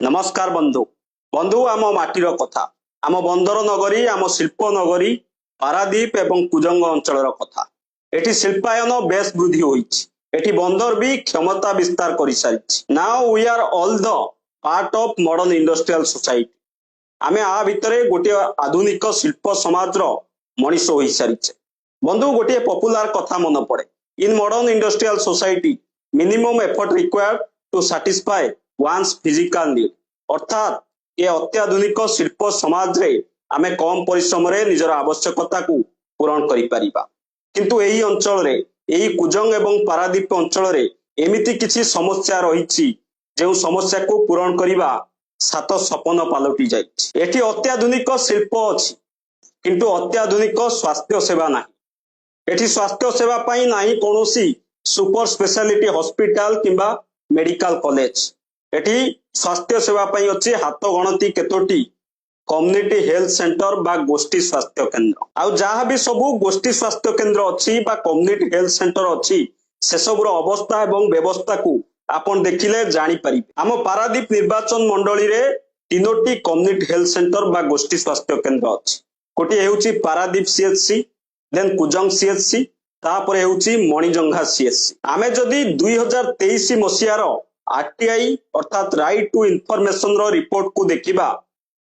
नमस्कार बंधु बंधु आम माटीर कथा आम बंदर नगरी आम शिल्प नगरी पारादीप एवं कुजंग अंचल कथा एटी शिल्पायन बेस वृद्धि होती बंदर भी क्षमता विस्तार कर सारी now we are all the part of modern industrial society आमे आ भितरे गोटे आधुनिक शिल्प समाज मनीष हो सारी बंधु गोटे पॉपुलर कथा मन पड़े in modern industrial society minimum effort required to satisfy one's physical need अर्थात ये अत्याधुनिक शिल्प समाज रे आमे कम परिश्रम रे निजर आवश्यकता को पूरण करि परिबा किंतु एही अंचल रे एही कुजंग एवं पारादीप अंचल रे एमिति किछि समस्या रहिछि जेउ समस्या को पूरण करिबा सात सपन पालटी जाइछि एठी अत्याधुनिक शिल्प अछि किंतु अत्याधुनिक स्वास्थ्य सेवा नाही एठी स्वास्थ्य सेवा पई नाही कोनोसी सुपर स्पेशलिटी हॉस्पिटल किंबा मेडिकल कॉलेज एठी स्वास्थ्य सेवा पई अछि हाथ गणती केतोटी कम्युनिटी हेल्थ सेंटर बा गोष्ठी स्वास्थ्य केंद्र आउ जहाँ भी सबु गोष्ठी स्वास्थ्य केंद्र अछि बा कम्युनिटी हेल्थ सेंटर अछि से सबुर अवस्था एवं व्यवस्था को आपण देखिले जानि परिबे आम पारादीप निर्वाचन मंडली रे तीनोटी कम्युनिटी हेल्थ सेंटर बा गोष्ठी स्वास्थ्य केंद्र अछि कोटी हेउछि Paradip CHC then Kujang CHC तापर हेउछि मणिजंघा सीएचसी आमे जदी 2023 मसियार आरटीआई अर्थात राइट टू इनफॉरमेशन रो रिपोर्ट को देखिबा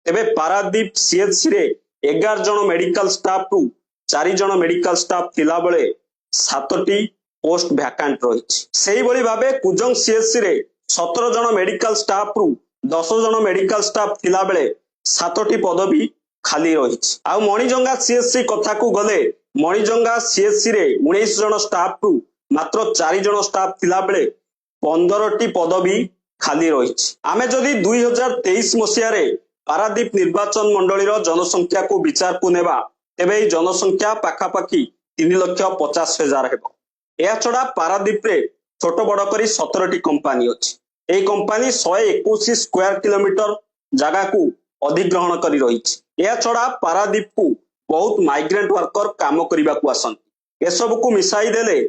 तेबे पारादीप सीएचसी रे 11 जन मेडिकल स्टाफ रु 4 जन मेडिकल स्टाफ थिला बेले 7टी पोस्ट वैकेंट रहिछि सेही बळी भाबे कुजंग सीएचसी रे 17 जन मेडिकल स्टाफ रु 10 जन मेडिकल स्टाफ थिला बेले 7टी पदवी खाली रहिछि आ मणिजंगा सीएचसी कथा को गले मणिजंगा सीएचसी रे 19 जन स्टाफ रु मात्र 4 जन स्टाफ थिला बेले 15टी पदवी खाली रहिछि आमे जदी 2023 मसिया रे पारादीप निर्वाचन मंडलीर जनसंख्या को विचार को नेबा तेबे जनसंख्या पाखापाखी 3,50,000 हेबो या छडा पारादीप रे छोट बड़ करी 17टी कंपनी अछि एई कंपनी 121 स्क्वायर किलोमीटर जगह को अधिग्रहण करी रहिछि या छडा पारादीप को बहुत माइग्रेंट वर्कर काम करिबा को आसंती ए सब को मिसाई देले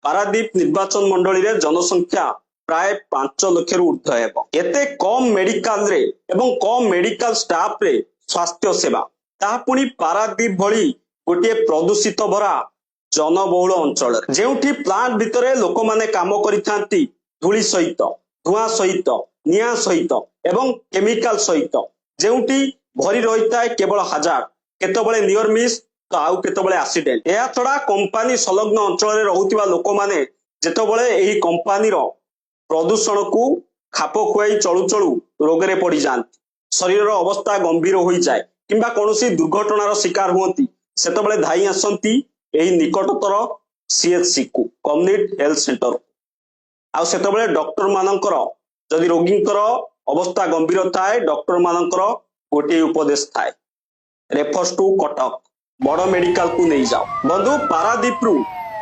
पारादीप निर्वाचन मंडली रे जनसंख्या प्राय 5 लाख रु ऊर्ध्व हेबो एते कम मेडिकल रे एवं कम मेडिकल स्टाफ रे स्वास्थ्य सेवा ता पुनी पारादीप भली गोटे प्रदूषित भरा जनबहुल अंचल जेउठी प्लांट भितरे लोक माने काम करिथांती धूली सहित धुआं सहित निया सहित एवं केमिकल सहित जेउठी भरी रहिता केवल हजार केतबळे नियर मिस तो आउ केतबळे एक्सीडेंट या छडा कंपनी संलग्न अंचल रे रहुतिबा लोक माने जेतबळे एही कंपनी रो प्रदूषण को खाप खुआई चलु चलु रोग रे पड़ी जांती शरीर रो अवस्था गंभीर होई जाय किंबा कोनोसी दुर्घटनार शिकार हुअंती सेतबळे धाई आसंती एही निकटतर सीएचसी को कम्युनिटी हेल्थ सेंटर आ सेतबळे डॉक्टर मानकर जदि रोगींकर अवस्था गंभीर थाए डॉक्टर मानकर गोटे उपदेश थाए रेफर्स टू कटक बड़ मेडिकल को नहीं जाओ बंधु पारादीप रु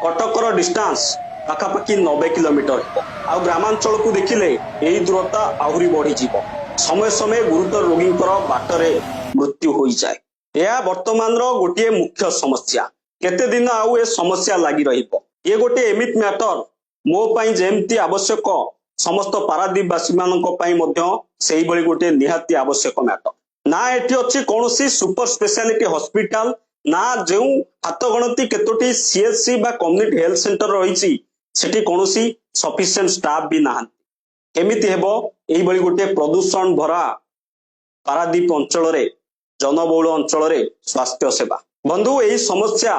कटकर डिस्टेंस पाखापाखि 90 किलोमीटर आ ग्रामांचल को देखिले यही दूरता आहुरी बढ़ी जीव समय समय गुरुतर रोगींकर बाटरे मृत्यु हो जाए यह वर्तमान गोटे मुख्य समस्या केते दिन आउ ए समस्या लागि रहिबो ये गोटे एमित मैटर मो पई जेमती आवश्यक समस्त पारादीपवासी मानक पई मध्य सेही बळी गोटे निहाती आवश्यक मैटर ना एठी अछि कोनोसी सुपर स्पेशलिटी हॉस्पिटल ना जो हाथ गणती केतोटी सीएचसी बा कम्युनिटी हेल्थ सेंटर रहिछि सेठी कोनोसी सफिशिएंट स्टाफ भी ना केमिति हेबो एही बळी गोटे प्रदूषण भरा पारादीप अंचल रे जनबहुल अंचल रे स्वास्थ्य सेवा बंधु एही समस्या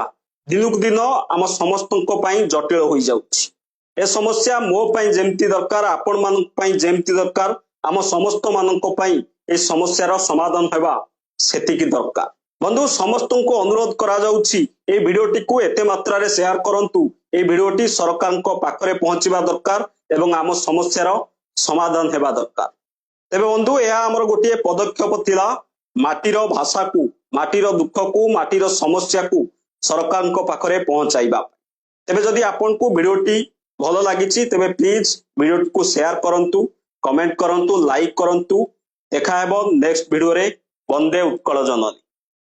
दिनुक दिन आम समस्तक पई जटिल होई जाउछि ए समस्या मो पई जेमती दरकार आपण मानक पई जेमती दरकार आम समस्त मानक पई ए समस्यार समाधान हेबा सेतिकी दरकार बंधु समस्त को अनुरोध करा जाउछि ए भिडियोटी को एते मात्रा रे शेयर करंतु ए भिडियोटी सरकार को पाखरे पहुंचीबा दरकार एवं आम समस्यार समाधान हेबा दरकार तेबे बंधु यह हमर गोटे पदक्षेप थिला माटीर भाषा को माटीर दुख को माटीर समस्या को सरकार को पाखरे पहुंचाइबा तेबे जदि आपन को भिडियोटी भलो लागिछि तेबे प्लीज भिडियोटी को शेयर करंतु कमेंट करंतु लाइक करंतु देखा हेबो नेक्स्ट भिडियो रे वंदे उत्कल जननी।